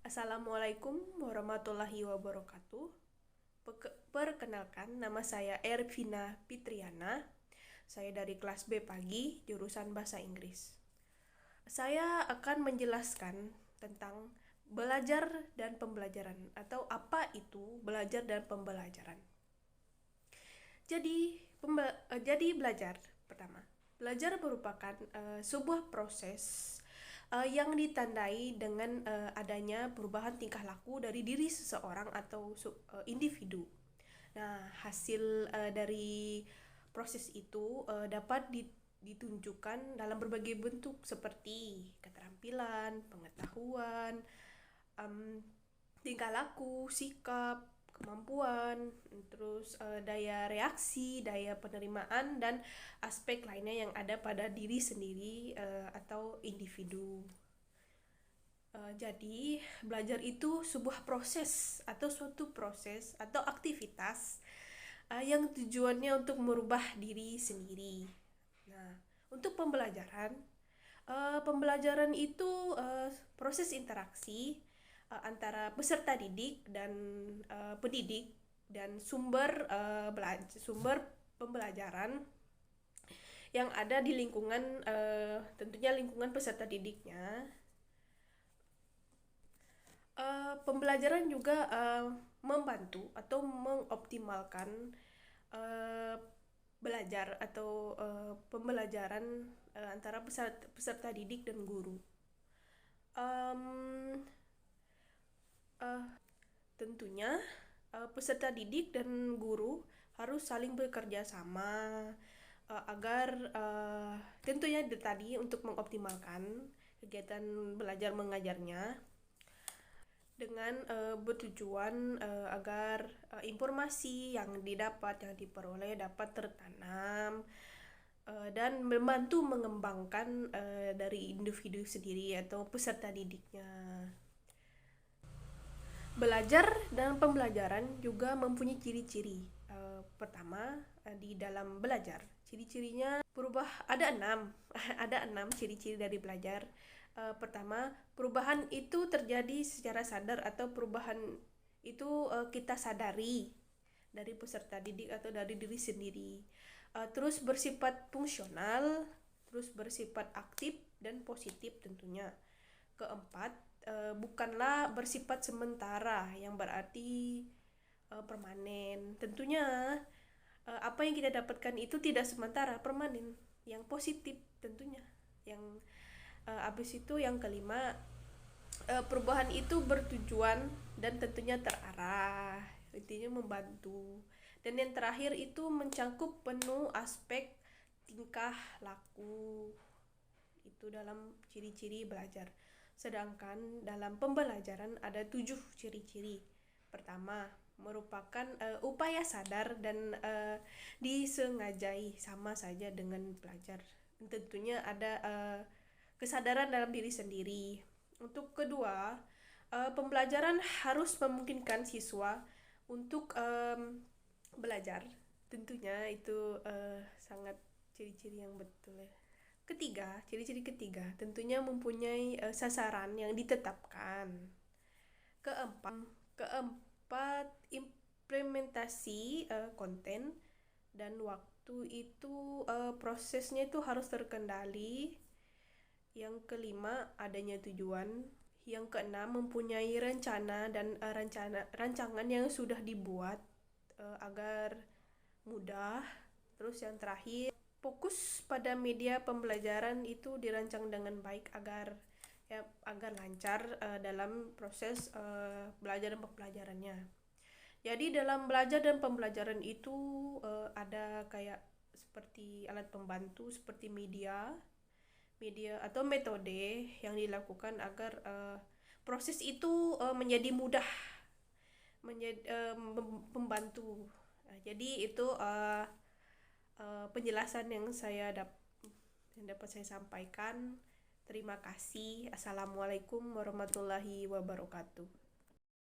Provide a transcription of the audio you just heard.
Assalamualaikum warahmatullahi wabarakatuh. Perkenalkan, nama saya Ervina Fitriana. Saya dari kelas B pagi, jurusan Bahasa Inggris. Saya akan menjelaskan tentang belajar dan pembelajaran, atau apa itu belajar dan pembelajaran. Jadi belajar pertama. Belajar merupakan sebuah proses yang ditandai dengan adanya perubahan tingkah laku dari diri seseorang atau individu. Nah, hasil dari proses itu dapat ditunjukkan dalam berbagai bentuk seperti keterampilan, pengetahuan, tingkah laku, sikap, kemampuan, terus daya reaksi, daya penerimaan, dan aspek lainnya yang ada pada diri sendiri atau individu. Jadi, belajar itu sebuah proses atau suatu proses atau aktivitas yang tujuannya untuk merubah diri sendiri. Nah, untuk pembelajaran itu proses interaksi antara peserta didik dan pendidik dan sumber pembelajaran yang ada di lingkungan, tentunya lingkungan peserta didiknya. Pembelajaran juga membantu atau mengoptimalkan belajar atau pembelajaran antara peserta didik dan guru. Tentunya peserta didik dan guru harus saling bekerja sama agar tentunya tadi untuk mengoptimalkan kegiatan belajar mengajarnya dengan bertujuan agar informasi yang didapat, yang diperoleh dapat tertanam dan membantu mengembangkan dari individu sendiri atau peserta didiknya. Belajar dan pembelajaran juga mempunyai ciri-ciri. Pertama, di dalam belajar, ciri-cirinya ada enam ciri-ciri dari belajar. Pertama, perubahan itu terjadi secara sadar atau perubahan itu kita sadari dari peserta didik atau dari diri sendiri. Terus bersifat fungsional, terus bersifat aktif dan positif tentunya. Keempat, bukanlah bersifat sementara yang berarti permanen. Tentunya apa yang kita dapatkan itu tidak sementara, permanen, yang positif tentunya. Yang habis itu yang kelima, perubahan itu bertujuan dan tentunya terarah, intinya membantu. Dan yang terakhir itu mencakup penuh aspek tingkah laku. Itu dalam ciri-ciri belajar. Sedangkan dalam pembelajaran ada 7 ciri-ciri. Pertama, merupakan upaya sadar dan disengajai, sama saja dengan belajar. Tentunya ada kesadaran dalam diri sendiri. Untuk kedua, pembelajaran harus memungkinkan siswa untuk belajar. Tentunya itu sangat ciri-ciri yang betul ya. Ciri-ciri ketiga tentunya mempunyai sasaran yang ditetapkan. Keempat, implementasi konten dan waktu itu prosesnya itu harus terkendali. Yang kelima, adanya tujuan. Yang keenam, mempunyai rencana dan rancangan yang sudah dibuat agar mudah. Terus yang terakhir, fokus pada media pembelajaran itu dirancang dengan baik agar lancar dalam proses belajar dan pembelajarannya. Jadi dalam belajar dan pembelajaran itu ada kayak seperti alat pembantu seperti media atau metode yang dilakukan agar proses itu menjadi mudah, membantu. Nah, jadi itu penjelasan yang dapat saya sampaikan. Terima kasih. Assalamualaikum warahmatullahi wabarakatuh.